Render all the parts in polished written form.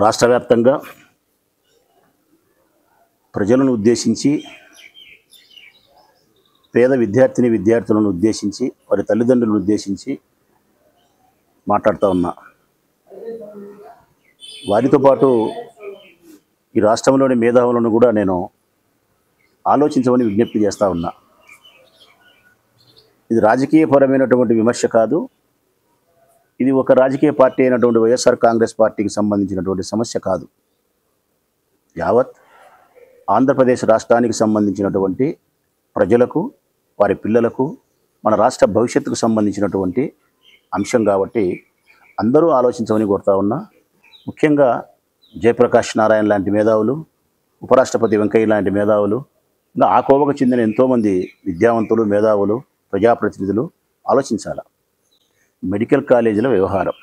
రాష్ట్ర వ్యాప్తంగా ప్రజలను ఉద్దేశించి, పేద విద్యార్థులను ఉద్దేశించి, వారి తల్లిదండ్రులను ఉద్దేశించి మాట్లాడుతూ ఉన్నా. వారితో పాటు ఈ రాష్ట్రంలోని మేధావులను కూడా నేను ఆలోచించమని విజ్ఞప్తి చేస్తూ ఉన్నా. ఇది రాజకీయపరమైనటువంటి విమర్శ కాదు. ఇది ఒక రాజకీయ పార్టీ అయినటువంటి వైఎస్ఆర్ కాంగ్రెస్ పార్టీకి సంబంధించినటువంటి సమస్య కాదు. యావత్ ఆంధ్రప్రదేశ్ రాష్ట్రానికి సంబంధించినటువంటి ప్రజలకు, వారి పిల్లలకు, మన రాష్ట్ర భవిష్యత్తుకు సంబంధించినటువంటి అంశం కాబట్టి అందరూ ఆలోచించమని కోరుతా ఉన్నా. ముఖ్యంగా జయప్రకాష్ నారాయణ లాంటి మేధావులు, ఉపరాష్ట్రపతి వెంకయ్య లాంటి మేధావులు, ఇంకా ఆ కోవకు చెందిన ఎంతోమంది విద్యావంతులు, మేధావులు, ప్రజాప్రతినిధులు ఆలోచించాలి. మెడికల్ కాలేజీల వ్యవహారం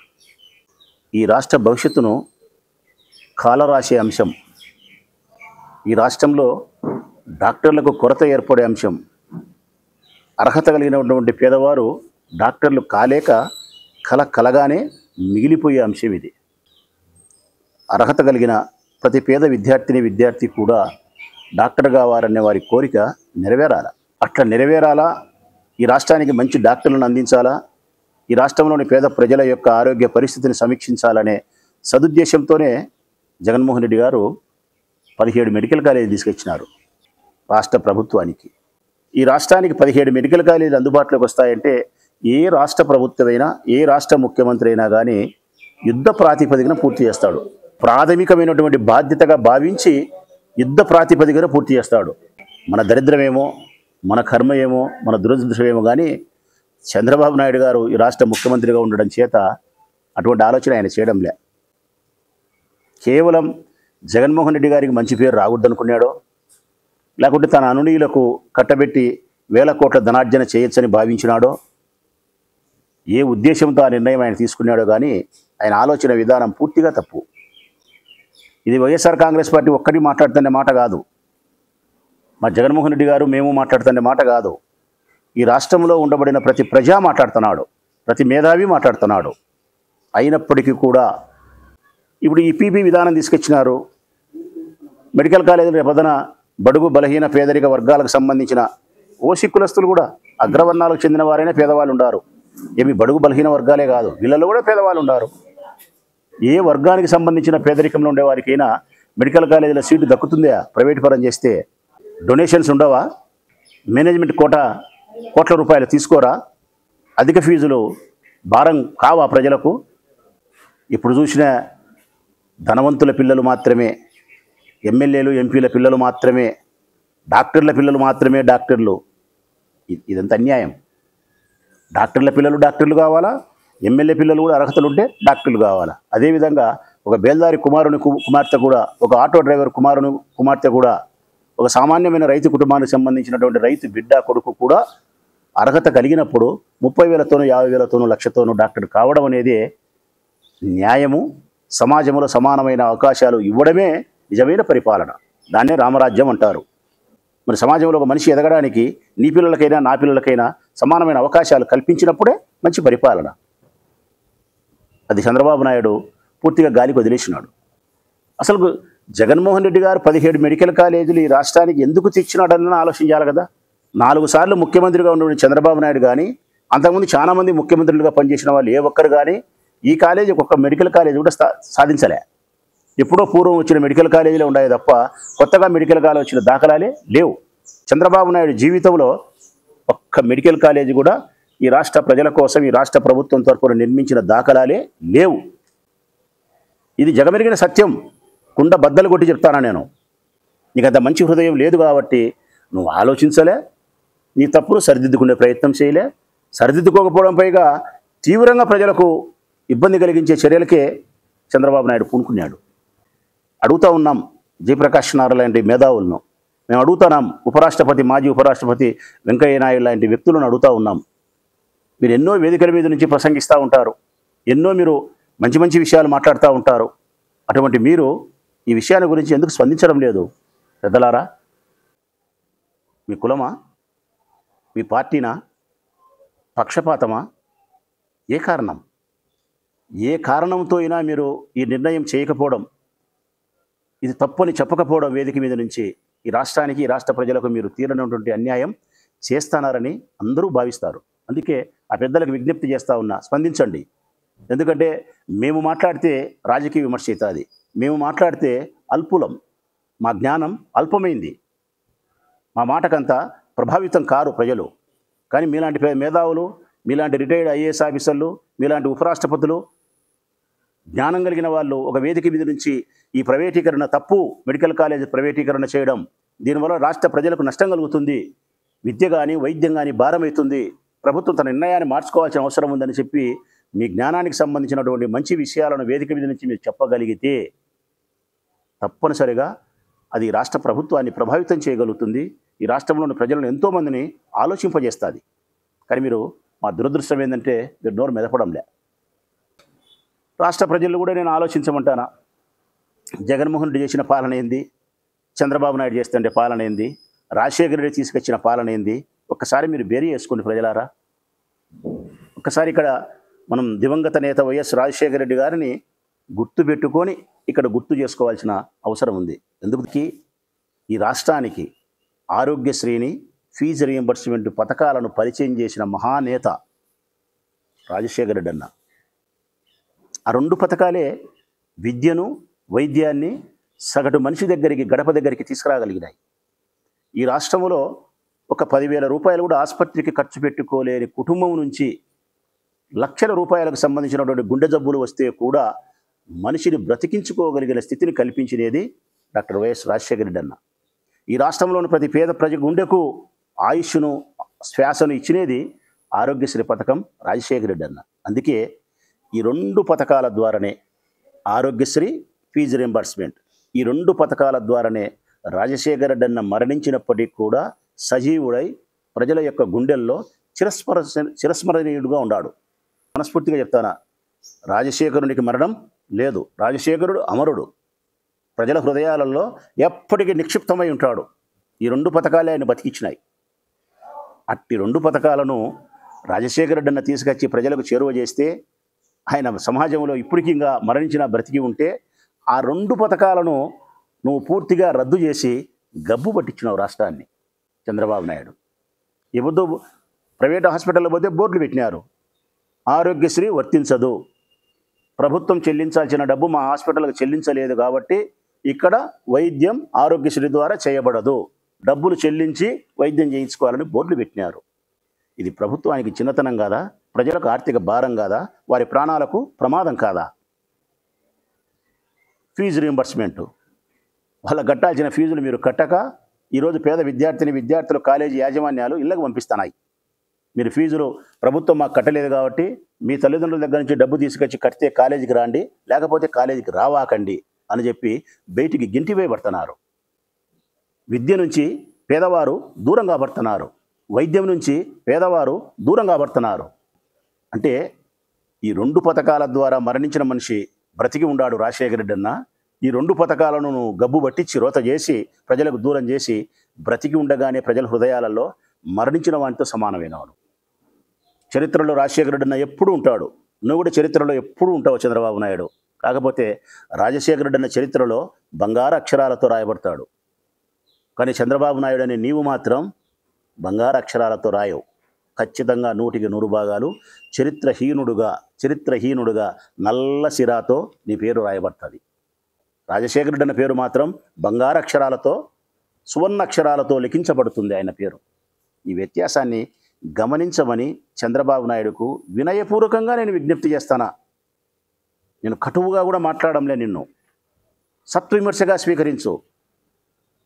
ఈ రాష్ట్ర భవిష్యత్తును కాలరాసే అంశం. ఈ రాష్ట్రంలో డాక్టర్లకు కొరత ఏర్పడే అంశం. అర్హత కలిగినటువంటి పేదవారు డాక్టర్లు కాలేక కలగానే మిగిలిపోయే అంశం ఇది. అర్హత కలిగిన ప్రతి పేద విద్యార్థి కూడా డాక్టర్ కావాలనే వారి కోరిక నెరవేరాలా. అట్లా నెరవేరాలా, ఈ రాష్ట్రానికి మంచి డాక్టర్లను అందించాలా, ఈ రాష్ట్రంలోని పేద ప్రజల యొక్క ఆరోగ్య పరిస్థితిని సమీక్షించాలనే సదుద్దేశంతోనే జగన్మోహన్ రెడ్డి గారు 17 మెడికల్ కాలేజీలు తీసుకొచ్చినారు రాష్ట్ర ప్రభుత్వానికి. ఈ రాష్ట్రానికి 17 మెడికల్ కాలేజీలు అందుబాటులోకి వస్తాయంటే ఏ రాష్ట్ర ప్రభుత్వమైనా, ఏ రాష్ట్ర ముఖ్యమంత్రి అయినా కానీ యుద్ధ ప్రాతిపదికన పూర్తి చేస్తాడు. ప్రాథమికమైనటువంటి బాధ్యతగా భావించి యుద్ధ ప్రాతిపదికన పూర్తి చేస్తాడు. మన దరిద్రమేమో, మన కర్మ ఏమో, మన దురదృష్టమేమో కానీ చంద్రబాబు నాయుడు గారు ఈ రాష్ట్ర ముఖ్యమంత్రిగా ఉండడం చేత అటువంటి ఆలోచన ఆయన చేయడంలే. కేవలం జగన్మోహన్ రెడ్డి గారికి మంచి పేరు రాకూడదనుకున్నాడో, లేకుంటే తన అనునీయులకు కట్టబెట్టి వేల కోట్ల ధనార్జన చేయొచ్చని భావించినాడో, ఏ ఉద్దేశంతో ఆ నిర్ణయం ఆయన తీసుకున్నాడో కానీ ఆయన ఆలోచన విధానం పూర్తిగా తప్పు. ఇది వైఎస్ఆర్ కాంగ్రెస్ పార్టీ ఒక్కటి మాట్లాడుతున్న మాట కాదు, మా జగన్మోహన్ రెడ్డి గారు మేము మాట్లాడుతున్న మాట కాదు. ఈ రాష్ట్రంలో ఉండబడిన ప్రతి ప్రజా మాట్లాడుతున్నాడు, ప్రతి మేధావి మాట్లాడుతున్నాడు. అయినప్పటికీ కూడా ఇప్పుడు ఈ పీపీ విధానం తీసుకొచ్చినారు. మెడికల్ కాలేజీలు రేపొద్దున బడుగు బలహీన పేదరిక వర్గాలకు సంబంధించిన ఓసీ కులస్తులు కూడా, అగ్రవర్ణాలకు చెందిన వారైనా పేదవాళ్ళు ఉన్నారు. ఏమి బడుగు బలహీన వర్గాలే కాదు, వీళ్ళలో కూడా పేదవాళ్ళు ఉన్నారు. ఏ వర్గానికి సంబంధించిన పేదరికంలో ఉండేవారికైనా మెడికల్ కాలేజీల సీటు దక్కుతుందా? ప్రైవేట్ పరం చేస్తే డొనేషన్స్ ఉండవా? మేనేజ్మెంట్ కోట్ల రూపాయలు తీసుకోరా? అధిక ఫీజులు భారం కావా ప్రజలకు? ఇప్పుడు చూసిన ధనవంతుల పిల్లలు మాత్రమే, ఎమ్మెల్యేలు ఎంపీల పిల్లలు మాత్రమే, డాక్టర్ల పిల్లలు మాత్రమే డాక్టర్లు. ఇదంతా అన్యాయం. డాక్టర్ల పిల్లలు డాక్టర్లు కావాలా, ఎమ్మెల్యే పిల్లలు కూడా అర్హతలు ఉంటే డాక్టర్లు కావాలా. అదేవిధంగా ఒక బేల్దారి కుమార్తె కూడా, ఒక ఆటో డ్రైవర్ కుమార్తె కూడా, ఒక సామాన్యమైన రైతు కుటుంబానికి సంబంధించినటువంటి రైతు బిడ్డ కొడుకు కూడా అర్హత కలిగినప్పుడు 30,000తోనూ 50,000తోనూ 1,00,000తోనూ డాక్టర్ కావడం అనేది న్యాయము. సమాజంలో సమానమైన అవకాశాలు ఇవ్వడమే నిజమైన పరిపాలన. దాన్నే రామరాజ్యం అంటారు. మరి సమాజంలో ఒక మనిషి ఎదగడానికి నీ పిల్లలకైనా నా పిల్లలకైనా సమానమైన అవకాశాలు కల్పించినప్పుడే మంచి పరిపాలన. అది చంద్రబాబు నాయుడు పూర్తిగా గాలికి వదిలేసినాడు. అసలు జగన్మోహన్ రెడ్డి గారు 17 మెడికల్ కాలేజీలు ఈ రాష్ట్రానికి ఎందుకు తెచ్చినాడని ఆలోచించాలి కదా. 4 సార్లు ముఖ్యమంత్రిగా ఉన్న చంద్రబాబు నాయుడు కానీ, అంతకుముందు చాలామంది ముఖ్యమంత్రులుగా పనిచేసిన వాళ్ళు ఏ ఒక్కరు కానీ ఈ కాలేజీ ఒక్క మెడికల్ కాలేజీ కూడా సాధించలే. ఎప్పుడో పూర్వం వచ్చిన మెడికల్ కాలేజీలే ఉన్నాయి తప్ప కొత్తగా మెడికల్ కాలేజీ వచ్చిన దాఖలాలే లేవు. చంద్రబాబు నాయుడు జీవితంలో ఒక్క మెడికల్ కాలేజీ కూడా ఈ రాష్ట్ర ప్రజల కోసం, ఈ రాష్ట్ర ప్రభుత్వం తరపున నిర్మించిన దాఖలాలే లేవు. ఇది జగమెరిగిన సత్యం. కుండ బద్దలు కొట్టి చెప్తానా నేను. నీకు అంత మంచి హృదయం లేదు కాబట్టి నువ్వు ఆలోచించలే, నీ తప్పును సరిదిద్దుకునే ప్రయత్నం చేయలే. సరిదిద్దుకోకపోవడం పైగా తీవ్రంగా ప్రజలకు ఇబ్బంది కలిగించే చర్యలకే చంద్రబాబు నాయుడు పూనుకున్నాడు. అడుగుతూ ఉన్నాం జయప్రకాష్ నారాయణ లాంటి మేధావులను, మేము అడుగుతున్నాం ఉపరాష్ట్రపతి, మాజీ ఉపరాష్ట్రపతి వెంకయ్య నాయుడు లాంటి వ్యక్తులను అడుగుతూ ఉన్నాం. మీరు ఎన్నో వేదికల మీద నుంచి ప్రసంగిస్తూ ఉంటారు, ఎన్నో మీరు మంచి మంచి విషయాలు మాట్లాడుతూ ఉంటారు. అటువంటి మీరు ఈ విషయాన్ని గురించి ఎందుకు స్పందించడం లేదు? పెద్దలారా, మీ కులమా, మీ పార్టీనా, పక్షపాతమా? ఏ కారణం? ఏ కారణంతో అయినా మీరు ఈ నిర్ణయం చేయకపోవడం, ఇది తప్పని చెప్పకపోవడం వేదిక మీద నుంచి ఈ రాష్ట్రానికి, ఈ రాష్ట్ర ప్రజలకు మీరు తీరనటువంటి అన్యాయం చేస్తున్నారని అందరూ భావిస్తారు. అందుకే ఆ పెద్దలకు విజ్ఞప్తి చేస్తూ ఉన్నా, స్పందించండి. ఎందుకంటే మేము మాట్లాడితే రాజకీయ విమర్శ అవుతుంది, మేము మాట్లాడితే అల్పులం, మా జ్ఞానం అల్పమైంది, మా మాటకంతా ప్రభావితం కారు ప్రజలు. కానీ మీలాంటి మేధావులు, మీలాంటి రిటైర్డ్ ఐఏఎస్ ఆఫీసర్లు, మీలాంటి ఉపరాష్ట్రపతులు, జ్ఞానం కలిగిన వాళ్ళు ఒక వేదిక మీద నుంచి ఈ ప్రైవేటీకరణ తప్పు, మెడికల్ కాలేజ్ ప్రైవేటీకరణ చేయడం, దీనివల్ల రాష్ట్ర ప్రజలకు నష్టం కలుగుతుంది, విద్య కానీ వైద్యం కానీ భారమవుతుంది, ప్రభుత్వం తన నిర్ణయాన్ని మార్చుకోవాల్సిన అవసరం ఉందని చెప్పి మీ జ్ఞానానికి సంబంధించినటువంటి మంచి విషయాలను వేదిక మీద నుంచి మీరు చెప్పగలిగితే తప్పనిసరిగా అది రాష్ట్ర ప్రభుత్వాన్ని ప్రభావితం చేయగలుగుతుంది, ఈ రాష్ట్రంలోని ప్రజలను ఎంతోమందిని ఆలోచింపజేస్తుంది. కానీ మీరు, మా దురదృష్టం ఏంటంటే మీరు నోరు మెదపడంలే. రాష్ట్ర ప్రజలు కూడా నేను ఆలోచించమంటానా, జగన్మోహన్ రెడ్డి చేసిన పాలన ఏంది, చంద్రబాబు నాయుడు చేస్తుంటే పాలన ఏంది, రాజశేఖర రెడ్డి తీసుకొచ్చిన పాలన ఏంది? ఒక్కసారి మీరు బేరీ చేసుకోండి ప్రజలారా. ఒక్కసారి ఇక్కడ మనం దివంగత నేత వైఎస్ రాజశేఖర రెడ్డి గారిని గుర్తుపెట్టుకొని ఇక్కడ గుర్తు చేసుకోవాల్సిన అవసరం ఉంది. ఎందుకు? ఈ రాష్ట్రానికి ఆరోగ్యశ్రీని, ఫీజు రియంబర్స్మెంట్ పథకాలను పరిచయం చేసిన మహానేత రాజశేఖర రెడ్డి అన్న. ఆ రెండు పథకాలే విద్యను, వైద్యాన్ని సగటు మనిషి దగ్గరికి, గడప దగ్గరికి తీసుకురాగలిగినాయి. ఈ రాష్ట్రంలో ఒక 10,000 రూపాయలు కూడా ఆసుపత్రికి ఖర్చు పెట్టుకోలేని కుటుంబం నుంచి లక్షల రూపాయలకు సంబంధించినటువంటి గుండె జబ్బులు వస్తే కూడా మనిషిని బ్రతికించుకోగలిగిన స్థితిని కల్పించినది డాక్టర్ వైఎస్ రాజశేఖర రెడ్డి అన్న. ఈ రాష్ట్రంలోని ప్రతి పేద ప్రజ గుండెకు ఆయుష్ను, శ్వాసను ఇచ్చినది ఆరోగ్యశ్రీ పథకం రాజశేఖర రెడ్డి అన్న. అందుకే ఈ రెండు పథకాల ద్వారానే, ఆరోగ్యశ్రీ, ఫీజు రింబర్స్మెంట్, ఈ రెండు పథకాల ద్వారానే రాజశేఖర రెడ్డి అన్న మరణించినప్పటికీ కూడా సజీవుడై ప్రజల యొక్క గుండెల్లో చిరస్మరణీయుడుగా ఉన్నాడు. మనస్ఫూర్తిగా చెప్తానా, రాజశేఖరునికి మరణం లేదు, రాజశేఖరుడు అమరుడు, ప్రజల హృదయాలలో ఎప్పటికీ నిక్షిప్తమై ఉంటాడు. ఈ రెండు పథకాలే ఆయన బతికించినాయి. అట్టి రెండు పథకాలను రాజశేఖర రెడ్డి అన్న తీసుకొచ్చి ప్రజలకు చేరువ చేస్తే, ఆయన సమాజంలో ఇప్పటికీ ఇంకా మరణించిన బ్రతికి ఉంటే, ఆ రెండు పథకాలను నువ్వు పూర్తిగా రద్దు చేసి గబ్బు పట్టించినావు రాష్ట్రాన్ని చంద్రబాబు నాయుడు. ఈ పొద్దు ప్రైవేట్ హాస్పిటల్లో పోతే బోర్డులు పెట్టినారు, ఆరోగ్యశ్రీ వర్తించదు, ప్రభుత్వం చెల్లించాల్సిన డబ్బు మా హాస్పిటల్కి చెల్లించలేదు కాబట్టి ఇక్కడ వైద్యం ఆరోగ్యశ్రీ ద్వారా చేయబడదు, డబ్బులు చెల్లించి వైద్యం చేయించుకోవాలని బోర్డులు పెట్టినారు. ఇది ప్రభుత్వానికి చిన్నతనం కాదా? ప్రజలకు ఆర్థిక భారం కాదా? వారి ప్రాణాలకు ప్రమాదం కాదా? ఫీజు రీయింబర్స్మెంటు, వాళ్ళ కట్టాల్సిన ఫీజులు మీరు కట్టక ఈరోజు పేద విద్యార్థులు కాలేజీ యాజమాన్యాలు ఇళ్ళకు పంపిస్తున్నాయి. మీరు ఫీజులు ప్రభుత్వం మాకు కట్టలేదు కాబట్టి మీ తల్లిదండ్రుల దగ్గర నుంచి డబ్బు తీసుకొచ్చి కడితే కాలేజీకి రాండి, లేకపోతే కాలేజీకి రావాకండి అని చెప్పి బయటికి గింటివేయబడుతున్నారు. విద్య నుంచి పేదవారు దూరంగా పడుతున్నారు, వైద్యం నుంచి పేదవారు దూరంగా పడుతున్నారు. అంటే ఈ రెండు పథకాల ద్వారా మరణించిన మనిషి బ్రతికి ఉన్నాడు రాజశేఖర రెడ్డి అన్న. ఈ రెండు పథకాలను నువ్వు గబ్బు పట్టించి రోత చేసి ప్రజలకు దూరం చేసి బ్రతికి ఉండగానే ప్రజల హృదయాలలో మరణించిన వానితో సమానమైనవాడు. చరిత్రలో రాజశేఖర రెడ్డి అన్న ఎప్పుడూ ఉంటాడు, నువ్వు కూడా చరిత్రలో ఎప్పుడూ ఉంటావు చంద్రబాబు నాయుడు. కాకపోతే రాజశేఖర రెడ్డి అన్న చరిత్రలో బంగారు అక్షరాలతో రాయబడతాడు, కానీ చంద్రబాబు నాయుడు అనే నీవు మాత్రం బంగారు అక్షరాలతో రాయవు. ఖచ్చితంగా 100కి 100 భాగాలు చరిత్రహీనుడుగా నల్ల సిరాతో నీ పేరు రాయబడుతుంది. రాజశేఖర రెడ్డి అన్న పేరు మాత్రం బంగారు అక్షరాలతో, సువర్ణ అక్షరాలతో లిఖించబడుతుంది ఆయన పేరు. ఈ వ్యత్యాసాన్ని గమనించమని చంద్రబాబు నాయుడుకు వినయపూర్వకంగా నేను విజ్ఞప్తి చేస్తానా. నేను కటువుగా కూడా మాట్లాడంలే, నిన్ను సత్విమర్శగా స్వీకరించు.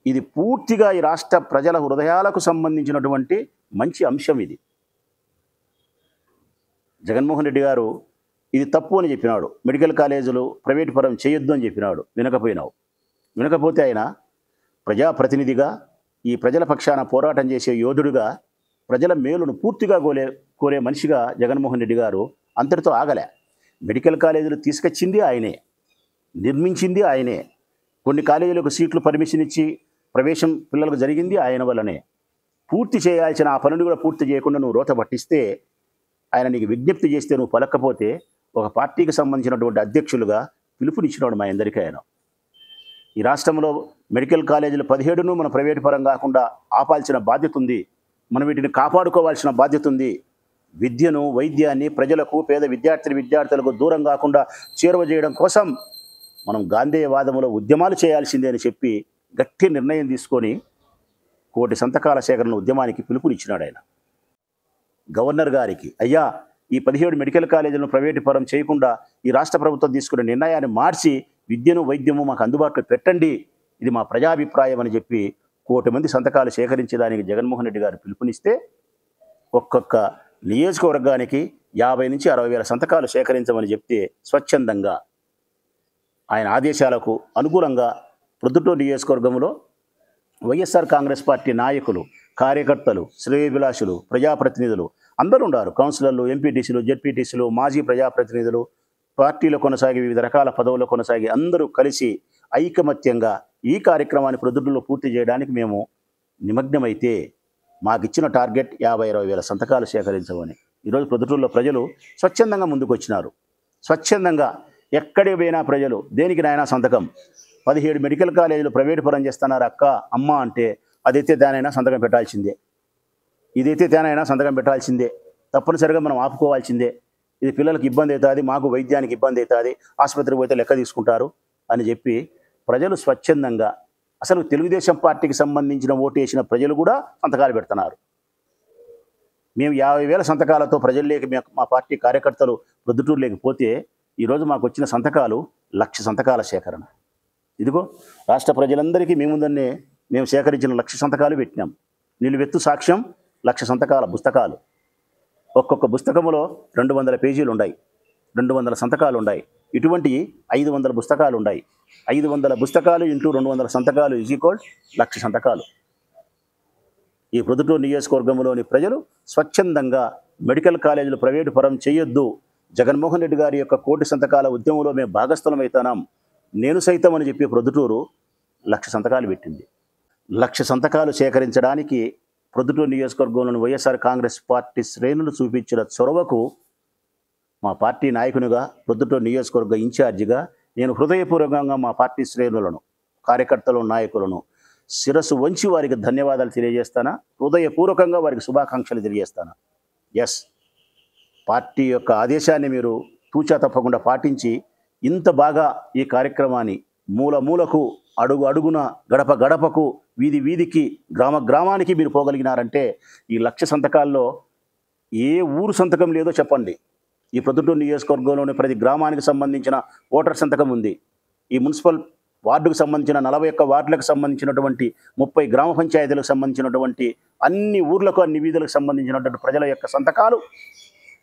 ఇది పూర్తిగా ఈ రాష్ట్ర ప్రజల హృదయాలకు సంబంధించినటువంటి మంచి అంశం. ఇది జగన్మోహన్ రెడ్డి గారు ఇది తప్పు అని చెప్పినాడు. మెడికల్ కాలేజీలు ప్రైవేటు పరం చేయొద్దు అని చెప్పినాడు. వినకపోతే ఆయన ప్రజాప్రతినిధిగా, ఈ ప్రజల పక్షాన పోరాటం చేసే యోధుడిగా, ప్రజల మేలును పూర్తిగా కోరే మనిషిగా జగన్మోహన్ రెడ్డి గారు అంతటితో ఆగలే. మెడికల్ కాలేజీలు తీసుకొచ్చింది ఆయనే, నిర్మించింది ఆయనే, కొన్ని కాలేజీలకు సీట్లు పర్మిషన్ ఇచ్చి ప్రవేశం పిల్లలకు జరిగింది ఆయన వల్లనే. పూర్తి చేయాల్సిన ఆ పనులు కూడా పూర్తి చేయకుండా నువ్వు రోత పట్టిస్తే, ఆయన నీకు విజ్ఞప్తి చేస్తే నువ్వు పలకపోతే, ఒక పార్టీకి సంబంధించినటువంటి అధ్యక్షులుగా పిలుపునిచ్చినాడు మా అందరికీ ఆయన. ఈ రాష్ట్రంలో మెడికల్ కాలేజీలు 17ను మన ప్రైవేటు పరం కాకుండా ఆపాల్సిన బాధ్యత ఉంది. మనం వీటిని కాపాడుకోవాల్సిన బాధ్యత ఉంది. విద్యను, వైద్యాన్ని ప్రజలకు, పేద విద్యార్థులకు దూరం కాకుండా చేరువ చేయడం కోసం మనం గాంధేయవాదములో ఉద్యమాలు చేయాల్సిందే అని చెప్పి గట్టి నిర్ణయం తీసుకొని 1 కోటి సంతకాల సేకరణ ఉద్యమానికి పిలుపునిచ్చినాడు ఆయన. గవర్నర్ గారికి, అయ్యా ఈ 17 మెడికల్ కాలేజీలను ప్రైవేటు పరం చేయకుండా ఈ రాష్ట్ర ప్రభుత్వం తీసుకునే నిర్ణయాన్ని మార్చి విద్యను, వైద్యము మాకు అందుబాటులో పెట్టండి, ఇది మా ప్రజాభిప్రాయం అని చెప్పి 1 కోటి మంది సంతకాలు సేకరించేదానికి జగన్మోహన్ రెడ్డి గారు పిలుపునిస్తే, ఒక్కొక్క నియోజకవర్గానికి 50 నుంచి 60 వేల సంతకాలు సేకరించమని చెప్తే, స్వచ్ఛందంగా ఆయన ఆదేశాలకు అనుగుణంగా ప్రొద్దుటూరు నియోజకవర్గంలో వైఎస్ఆర్ కాంగ్రెస్ పార్టీ నాయకులు, కార్యకర్తలు, శ్రేయోభిలాషులు, ప్రజాప్రతినిధులు అందరూ ఉన్నారు. కౌన్సిలర్లు, ఎంపీటీసీలు, జెడ్పీటీసీలు, మాజీ ప్రజాప్రతినిధులు, పార్టీలో కొనసాగి వివిధ రకాల పదవుల్లో కొనసాగి అందరూ కలిసి ఐకమత్యంగా ఈ కార్యక్రమాన్ని ప్రొద్దుటూరులో పూర్తి చేయడానికి మేము నిమగ్నమైతే, మాకిచ్చిన టార్గెట్ 50-60 వేల సంతకాలు సేకరించమని. ఈరోజు ప్రొద్దుటూరులో ప్రజలు స్వచ్ఛందంగా ముందుకు వచ్చినారు. స్వచ్ఛందంగా ఎక్కడికి పోయినా ప్రజలు దేనికి నాయనా సంతకం, 17 మెడికల్ కాలేజీలు ప్రైవేటు పరం చేస్తున్నారు అక్క, అమ్మ అంటే అదైతే దానైనా సంతకం పెట్టాల్సిందే, ఇదైతే దానైనా సంతకం పెట్టాల్సిందే, తప్పనిసరిగా మనం ఆపుకోవాల్సిందే, ఇది పిల్లలకు ఇబ్బంది అవుతుంది, మాకు వైద్యానికి ఇబ్బంది అవుతుంది, ఆసుపత్రికి పోతే లెక్క తీసుకుంటారు అని చెప్పి ప్రజలు స్వచ్ఛందంగా, అసలు తెలుగుదేశం పార్టీకి సంబంధించిన ఓటు వేసిన ప్రజలు కూడా సంతకాలు పెడుతున్నారు. మేము 50,000 సంతకాలతో ప్రజల్లోకి మా పార్టీ కార్యకర్తలు ప్రొద్దుటూరు లేకపోతే, ఈరోజు మాకు వచ్చిన సంతకాలు 1,00,000 సంతకాల సేకరణ. ఇదిగో రాష్ట్ర ప్రజలందరికీ మీ ముందన్నే మేము సేకరించిన 1,00,000 సంతకాలు పెట్టినాం. నిలువెత్తు సాక్ష్యం 1,00,000 సంతకాల పుస్తకాలు. ఒక్కొక్క పుస్తకంలో 200 పేజీలు ఉన్నాయి, 200 సంతకాలు ఉన్నాయి. ఇటువంటి 500 పుస్తకాలు ఉన్నాయి. 500 పుస్తకాలు ఇంటూ 200 సంతకాలు = 1,00,000 సంతకాలు. ఈ ప్రొద్దుటూరు నియోజకవర్గంలోని ప్రజలు స్వచ్ఛందంగా మెడికల్ కాలేజీలు ప్రైవేటు పరం చేయొద్దు, జగన్మోహన్ రెడ్డి గారి యొక్క 1 కోటి సంతకాల ఉద్యమంలో మేము భాగస్థులమవుతున్నాం, నేను సైతం అని చెప్పి ప్రొద్దుటూరు 1,00,000 సంతకాలు పెట్టింది. 1,00,000 సంతకాలు సేకరించడానికి ప్రొద్దుటూరు నియోజకవర్గంలోని వైఎస్ఆర్ కాంగ్రెస్ పార్టీ శ్రేణులు చూపించిన చొరవకు మా పార్టీ నాయకునిగా, ప్రొద్దుటూరు నియోజకవర్గ ఇన్ఛార్జిగా నేను హృదయపూర్వకంగా మా పార్టీ శ్రేణులను, కార్యకర్తలు, నాయకులను శిరస్సు వంచి వారికి ధన్యవాదాలు తెలియజేస్తానా, హృదయపూర్వకంగా వారికి శుభాకాంక్షలు తెలియజేస్తానా. ఎస్, పార్టీ యొక్క ఆదేశాన్ని మీరు తూచా తప్పకుండా పాటించి ఇంత బాగా ఈ కార్యక్రమాన్ని మూల మూలకు, అడుగు అడుగున, గడప గడపకు, వీధి వీధికి, గ్రామ గ్రామానికి మీరు పోగలిగినారంటే, ఈ 1,00,000 సంతకాల్లో ఏ ఊరు సంతకం లేదో చెప్పండి. ఈ ప్రొద్దుటూరు నియోజకవర్గంలోని ప్రతి గ్రామానికి సంబంధించిన ఓటర్ సంతకం ఉంది. ఈ మున్సిపల్ వార్డుకు సంబంధించిన 41 వార్డులకు సంబంధించినటువంటి 30 గ్రామ పంచాయతీలకు సంబంధించినటువంటి అన్ని ఊర్లకు, అన్ని వీధులకు సంబంధించినటువంటి ప్రజల యొక్క సంతకాలు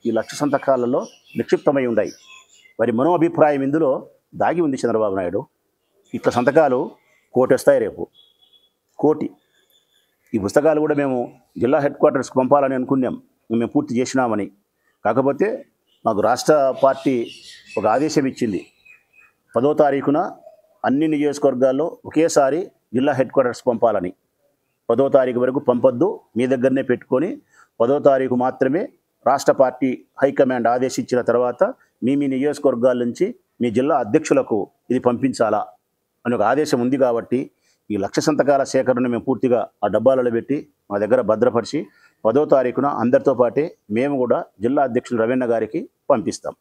ఈ 1,00,000 సంతకాలలో నిక్షిప్తమై ఉన్నాయి. వారి మనోభిప్రాయం ఇందులో దాగి ఉంది. చంద్రబాబు నాయుడు ఇట్లా సంతకాలు 1 కోటి వస్తాయి, రేపు 1 కోటి. ఈ పుస్తకాలు కూడా మేము జిల్లా హెడ్ క్వార్టర్స్కి పంపాలని అనుకున్నాం, మేము పూర్తి చేసినామని. కాకపోతే మాకు రాష్ట్ర పార్టీ ఒక ఆదేశం ఇచ్చింది, 10వ తారీఖున అన్ని నియోజకవర్గాల్లో ఒకేసారి జిల్లా హెడ్ క్వార్టర్స్కి పంపాలని. 10వ తారీఖు వరకు పంపొద్దు, మీ దగ్గరనే పెట్టుకొని 10వ తారీఖు మాత్రమే రాష్ట్ర పార్టీ హైకమాండ్ ఆదేశించిన తర్వాత మీ నియోజకవర్గాల నుంచి మీ జిల్లా అధ్యక్షులకు ఇది పంపించాలా అని ఒక ఆదేశం ఉంది. కాబట్టి ఈ 1,00,000 సంతకాల సేకరణ మేము పూర్తిగా ఆ డబ్బాలలో పెట్టి మా దగ్గర భద్రపరిచి 10వ తారీఖున అందరితో పాటే మేము కూడా జిల్లా అధ్యక్షులు రవీణ గారికి పంపిస్తాం.